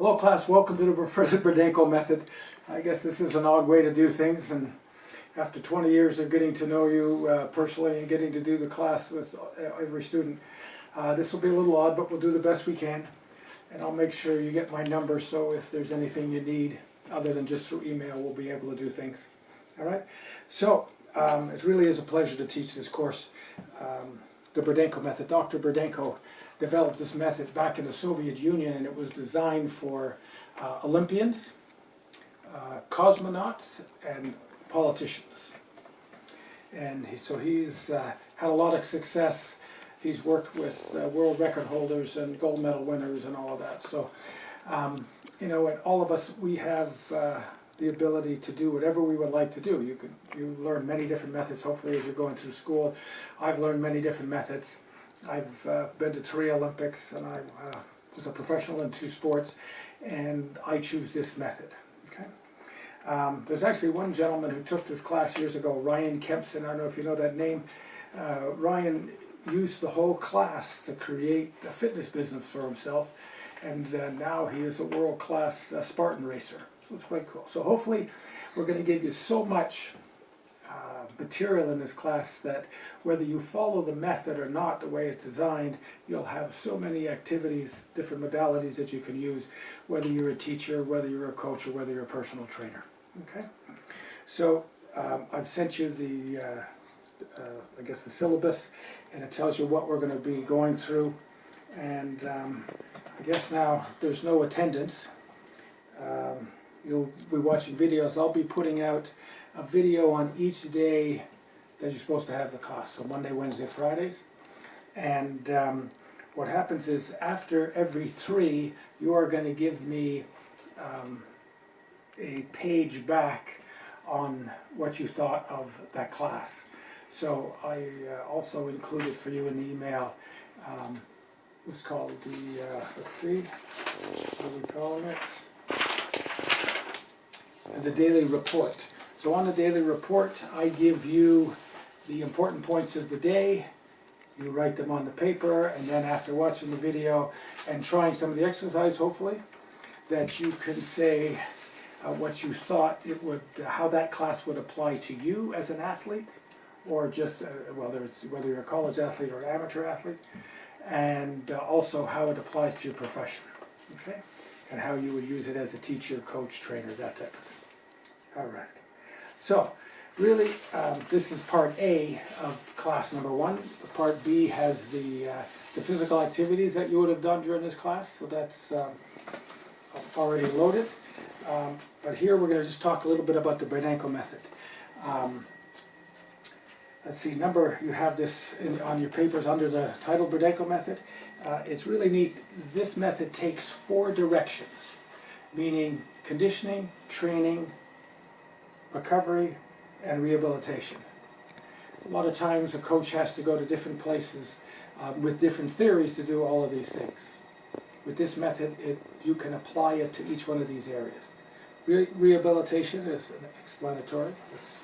Hello class, welcome to the Burdenko method. I guess this is an odd way to do things, and after 20 years of getting to know you personally and getting to do the class with every student, this will be a little odd, but we'll do the best we can. And I'll make sure you get my number, so if there's anything you need other than just through email, we'll be able to do things. Alright, so it really is a pleasure to teach this course, the Burdenko method. Dr. Burdenko developed this method back in the Soviet Union, and it was designed for Olympians, cosmonauts, and politicians. And so he's had a lot of success. He's worked with world record holders and gold medal winners and all of that. So, you know, and all of us, we have the ability to do whatever we would like to do. You learn many different methods, hopefully, as you're going through school. I've learned many different methods. I've been to 3 Olympics, and I was a professional in 2 sports, and I choose this method. Okay. There's actually one gentleman who took this class years ago, Ryan Kempson. I don't know if you know that name. Ryan used the whole class to create a fitness business for himself, and now he is a world-class Spartan racer. So it's quite cool. So hopefully we're going to give you so much material in this class that whether you follow the method or not, the way it's designed, you'll have so many activities, different modalities that you can use, whether you're a teacher, whether you're a coach, or whether you're a personal trainer. Okay? So I've sent you the I guess the syllabus, and it tells you what we're going to be going through. And I guess now there's no attendance. You'll be watching videos. I'll be putting out a video on each day that you're supposed to have the class. So Monday, Wednesday, Fridays. And what happens is after every 3, you are going to give me a page back on what you thought of that class. So I also included for you in the email, what's called the, let's see, what are we calling it? The daily report. So on the daily report, I give you the important points of the day. You write them on the paper, and then after watching the video and trying some of the exercise, hopefully, that you can say what you thought it would, how that class would apply to you as an athlete, or just whether you're a college athlete or an amateur athlete, and also how it applies to your profession, okay, and how you would use it as a teacher, coach, trainer, that type of thing. All right. So, really, this is part A of class number 1. Part B has the physical activities that you would have done during this class, so that's already loaded. But here we're going to just talk a little bit about the Burdenko method. Let's see, you have this on your papers under the title Burdenko method. It's really neat. This method takes 4 directions, meaning conditioning, training, recovery, and rehabilitation. A lot of times a coach has to go to different places with different theories to do all of these things. With this method, you can apply it to each one of these areas. Rehabilitation is explanatory,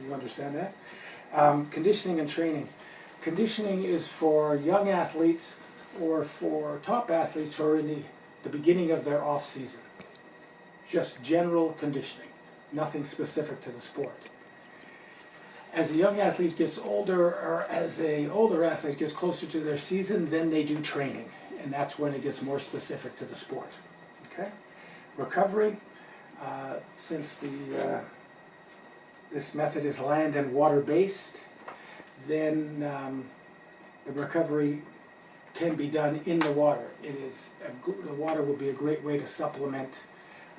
you understand that. Conditioning and training. Conditioning is for young athletes or for top athletes who are in the beginning of their off season. Just general conditioning. Nothing specific to the sport. As a young athlete gets older, or as an older athlete gets closer to their season, then they do training, and that's when it gets more specific to the sport. Okay? Recovery, since this method is land and water based, then the recovery can be done in the water. The water will be a great way to supplement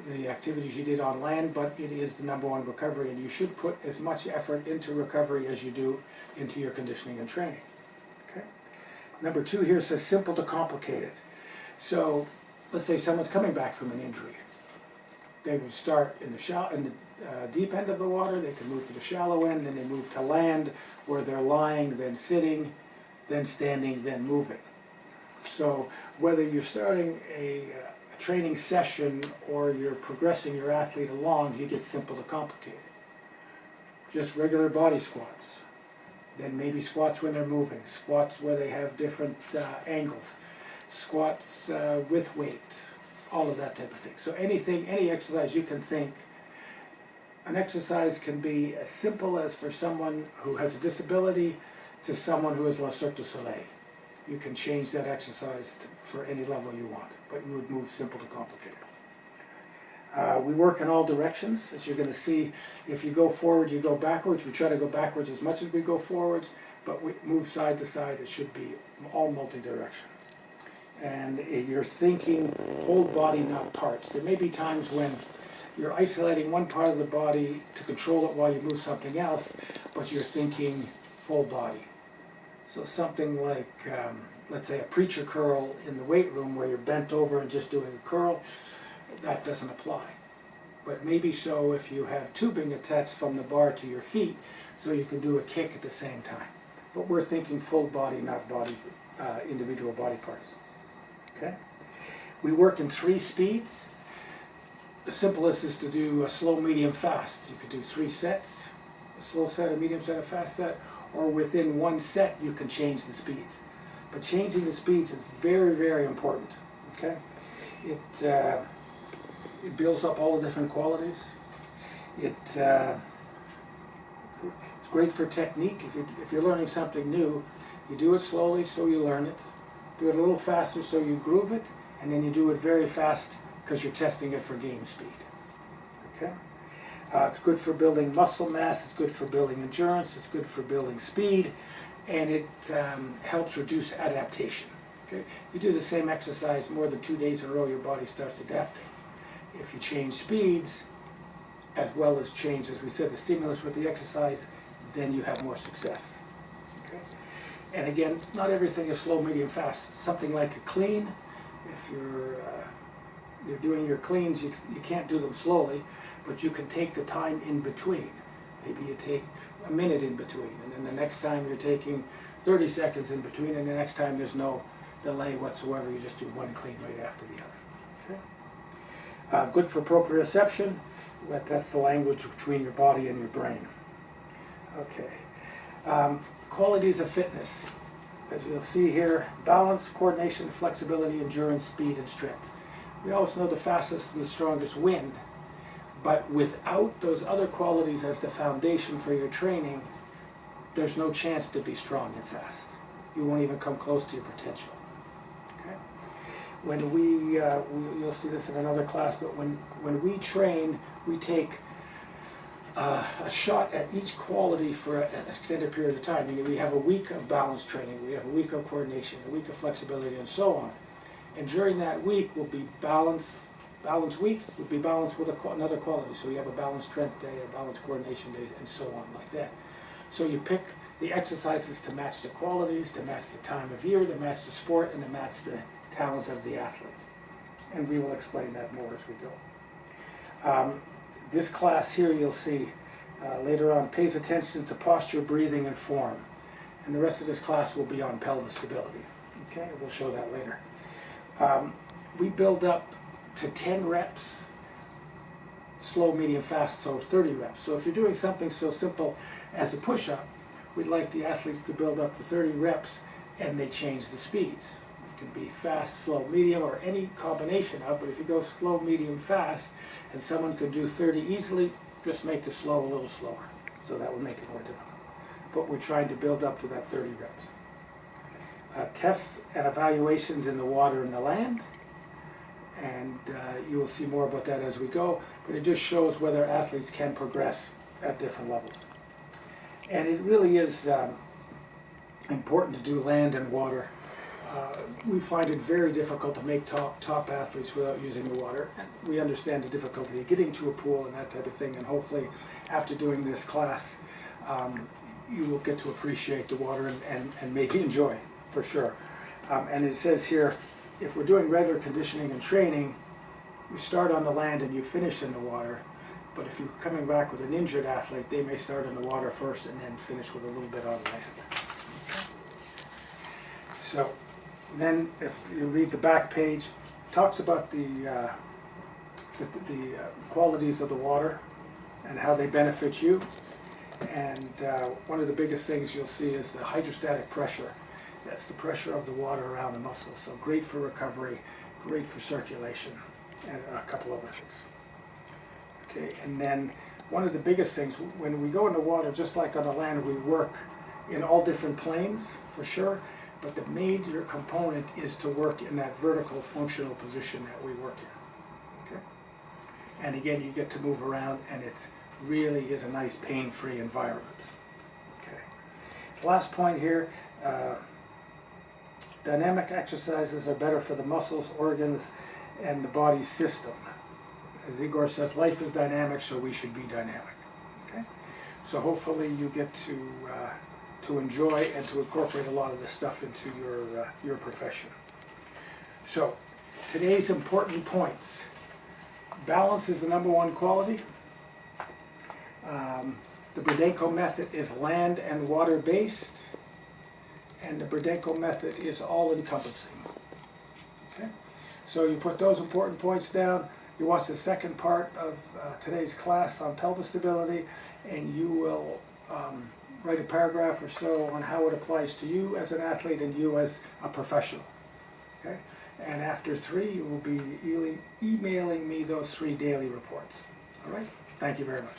the activities you did on land, but it is the #1 recovery, and you should put as much effort into recovery as you do into your conditioning and training. Okay. Number 2 here says simple to complicated. So let's say someone's coming back from an injury. They would start in the deep end of the water, they can move to the shallow end, then they move to land where they're lying, then sitting, then standing, then moving. So whether you're starting a training session or you're progressing your athlete along, you get simple to complicated. Just regular body squats, then maybe squats when they're moving, squats where they have different angles, squats with weight, all of that type of thing. So anything, any exercise you can think, an exercise can be as simple as for someone who has a disability to someone who has La Cirque du Soleil. You can change that exercise for any level you want, but you would move simple to complicated. We work in all directions, as you're going to see. If you go forward, you go backwards. We try to go backwards as much as we go forwards, but we move side to side. It should be all multi-direction. And you're thinking whole body, not parts. There may be times when you're isolating one part of the body to control it while you move something else, but you're thinking full body. So something like, let's say a preacher curl in the weight room where you're bent over and just doing a curl, that doesn't apply. But maybe so if you have tubing attached from the bar to your feet, so you can do a kick at the same time. But we're thinking full body, not body, individual body parts. Okay? We work in 3 speeds. The simplest is to do a slow, medium, fast. You could do 3 sets, a slow set, a medium set, a fast set, or within 1 set you can change the speeds. But changing the speeds is very, very important. Okay? It builds up all the different qualities. It's great for technique. If you're learning something new, you do it slowly so you learn it. Do it a little faster so you groove it, and then you do it very fast because you're testing it for game speed. Okay? It's good for building muscle mass, it's good for building endurance, it's good for building speed, and it helps reduce adaptation. Okay? You do the same exercise more than 2 days in a row, your body starts adapting. If you change speeds, as well as change, as we said, the stimulus with the exercise, then you have more success. Okay? And again, not everything is slow, medium, fast. Something like a clean, if you're doing your cleans, you can't do them slowly, but you can take the time in between. Maybe you take a minute in between, and then the next time you're taking 30 seconds in between, and the next time there's no delay whatsoever, you just do one clean right after the other. Okay? Good for proprioception, that's the language between your body and your brain. Okay. Qualities of fitness. As you'll see here, balance, coordination, flexibility, endurance, speed, and strength. We also know the fastest and the strongest win, but without those other qualities as the foundation for your training, there's no chance to be strong and fast. You won't even come close to your potential. Okay? When you'll see this in another class, but when we train, we take a shot at each quality for an extended period of time. We have a week of balance training, we have a week of coordination, a week of flexibility, and so on. And during that week will be balance week, will be balanced with another quality. So you have a balanced strength day, a balanced coordination day, and so on like that. So you pick the exercises to match the qualities, to match the time of year, to match the sport, and to match the talent of the athlete. And we will explain that more as we go. This class here you'll see later on pays attention to posture, breathing, and form. And the rest of this class will be on pelvis stability. Okay, we'll show that later. We build up to 10 reps, slow, medium, fast, so 30 reps. So if you're doing something so simple as a push-up, we'd like the athletes to build up to 30 reps, and they change the speeds. It can be fast, slow, medium, or any combination of, but if you go slow, medium, fast, and someone can do 30 easily, just make the slow a little slower. So that will make it more difficult. But we're trying to build up to that 30 reps. Tests and evaluations in the water and the land, and you will see more about that as we go, but it just shows whether athletes can progress at different levels. And it really is important to do land and water. We find it very difficult to make top athletes without using the water. We understand the difficulty of getting to a pool and that type of thing, and hopefully after doing this class you will get to appreciate the water and maybe enjoy, for sure. And it says here, if we're doing regular conditioning and training, you start on the land and you finish in the water. But if you're coming back with an injured athlete, they may start in the water first and then finish with a little bit on land. So then if you read the back page, it talks about the qualities of the water and how they benefit you. And one of the biggest things you'll see is the hydrostatic pressure. That's the pressure of the water around the muscles. So great for recovery, great for circulation. and a couple other things. Okay, and then one of the biggest things, when we go in the water, just like on the land, we work in all different planes, for sure, but the major component is to work in that vertical functional position that we work in. Okay? And again, you get to move around, and it really is a nice pain-free environment. Okay. Last point here, dynamic exercises are better for the muscles, organs, and the body system. As Igor says, life is dynamic, so we should be dynamic. Okay? So hopefully you get to enjoy and to incorporate a lot of this stuff into your profession. So, today's important points. Balance is the #1 quality. The Burdenko method is land and water based, and the Burdenko method is all-encompassing. Okay? So you put those important points down. You watch the second part of today's class on pelvis stability, and you will write a paragraph or so on how it applies to you as an athlete and you as a professional. Okay? And after 3, you will be emailing me those 3 daily reports. All right? Thank you very much.